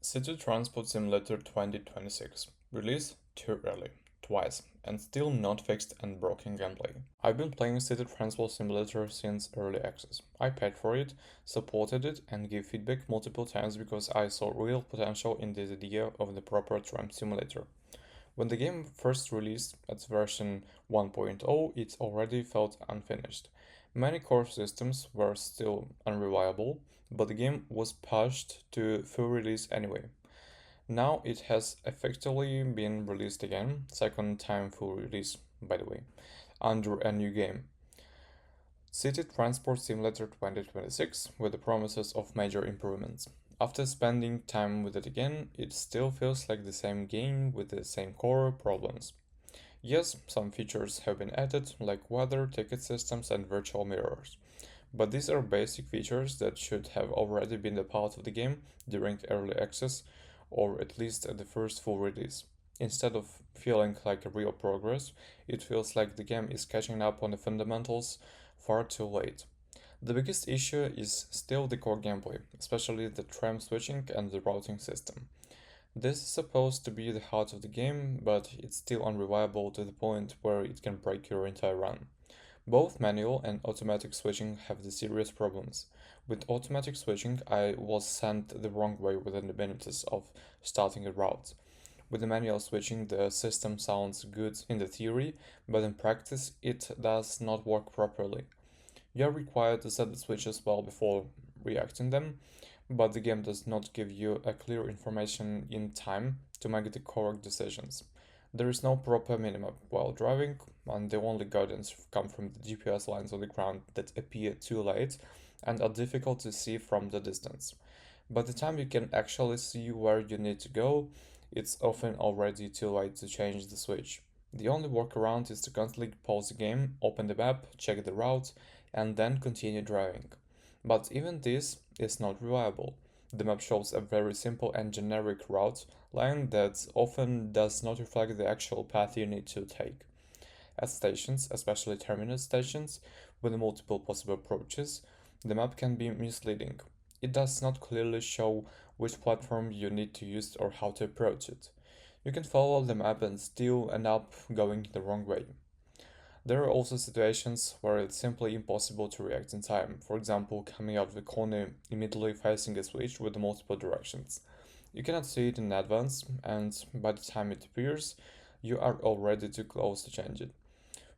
City Transport Simulator 2026. Release too early, twice, and still not fixed and broken gameplay. I've been playing City Transport Simulator since early access. I paid for it, supported it, and gave feedback multiple times because I saw real potential in the idea of the proper tram simulator. When the game first released its version 1.0, it already felt unfinished. Many core systems were still unreliable, but the game was pushed to full release anyway. Now it has effectively been released again, second time full release, by the way, under a new game. City Transport Simulator 2026 with the promises of major improvements. After spending time with it again, it still feels like the same game with the same core problems. Yes, some features have been added, like weather, ticket systems, and virtual mirrors. But these are basic features that should have already been a part of the game during early access, or at least at the first full release. Instead of feeling like a real progress, it feels like the game is catching up on the fundamentals far too late. The biggest issue is still the core gameplay, especially the tram switching and the routing system. This is supposed to be the heart of the game, but it's still unreliable to the point where it can break your entire run. Both manual and automatic switching have the serious problems. With automatic switching, I was sent the wrong way within the minutes of starting a route. With the manual switching, the system sounds good in the theory, but in practice, it does not work properly. You are required to set the switches well before reacting them, but the game does not give you a clear information in time to make the correct decisions. There is no proper minimap while driving, and the only guidance come from the GPS lines on the ground that appear too late and are difficult to see from the distance. By the time you can actually see where you need to go, it's often already too late to change the switch. The only workaround is to constantly pause the game, open the map, check the route, and then continue driving. But even this is not reliable. The map shows a very simple and generic route line that often does not reflect the actual path you need to take. At stations, especially terminus stations, with multiple possible approaches, the map can be misleading. It does not clearly show which platform you need to use or how to approach it. You can follow the map and still end up going the wrong way. There are also situations where it's simply impossible to react in time, for example, coming out of the corner immediately facing a switch with multiple directions. You cannot see it in advance, and by the time it appears, you are already too close to change it.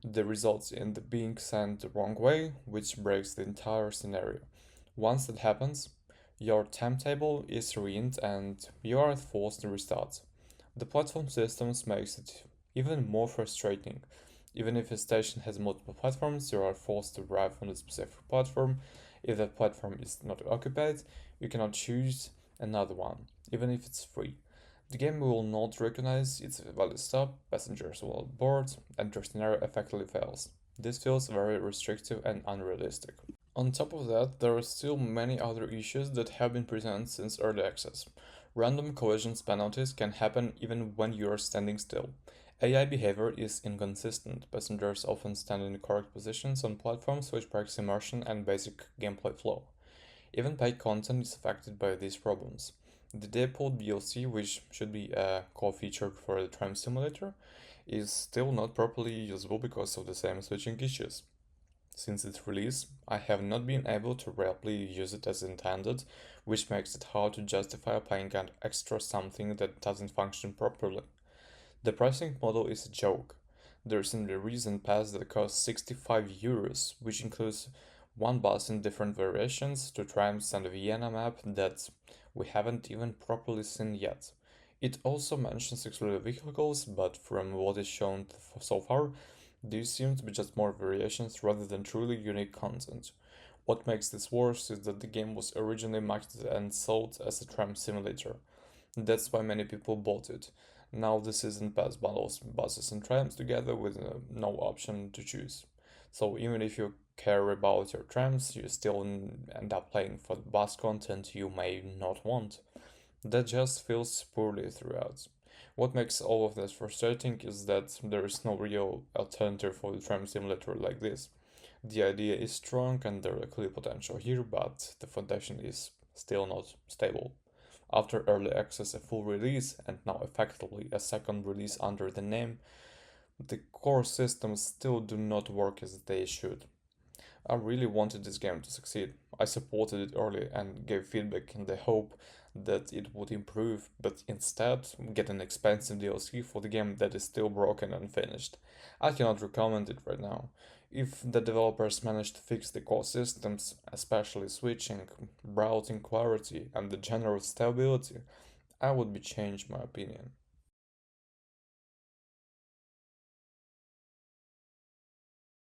The results in the being sent the wrong way, which breaks the entire scenario. Once that happens, your timetable is ruined and you are forced to restart. The platform systems makes it even more frustrating. Even if a station has multiple platforms, you are forced to arrive on a specific platform. If that platform is not occupied, you cannot choose another one, even if it's free. The game will not recognize its valid stop, passengers will board, and your scenario effectively fails. This feels very restrictive and unrealistic. On top of that, there are still many other issues that have been present since early access. Random collisions penalties can happen even when you are standing still. AI behavior is inconsistent. Passengers often stand in the correct positions on platforms, which breaks immersion and basic gameplay flow. Even paid content is affected by these problems. The Deadpool DLC, which should be a core feature for the Tram Simulator, is still not properly usable because of the same switching issues. Since its release, I have not been able to reliably use it as intended, which makes it hard to justify paying an extra something that doesn't function properly. The pricing model is a joke. There's a reason pass that costs 65 euros, which includes one bus in different variations, two trams and a Vienna map that we haven't even properly seen yet. It also mentions excluded vehicles, but from what is shown so far, these seem to be just more variations rather than truly unique content. What makes this worse is that the game was originally marketed and sold as a tram simulator. That's why many people bought it. Now the season pass bundles buses and trams together with no option to choose. So even if you care about your trams, you still end up paying for the bus content you may not want. That just feels poorly throughout. What makes all of this frustrating is that there is no real alternative for the tram simulator like this. The idea is strong and there is clear potential here, but the foundation is still not stable. After early access, a full release, and now effectively a second release under the name, the core systems still do not work as they should. I really wanted this game to succeed. I supported it early and gave feedback in the hope that it would improve, but instead get an expensive DLC for the game that is still broken and finished. I cannot recommend it right now. If the developers manage to fix the core systems, especially switching, browsing clarity, and the general stability, I would be changed my opinion.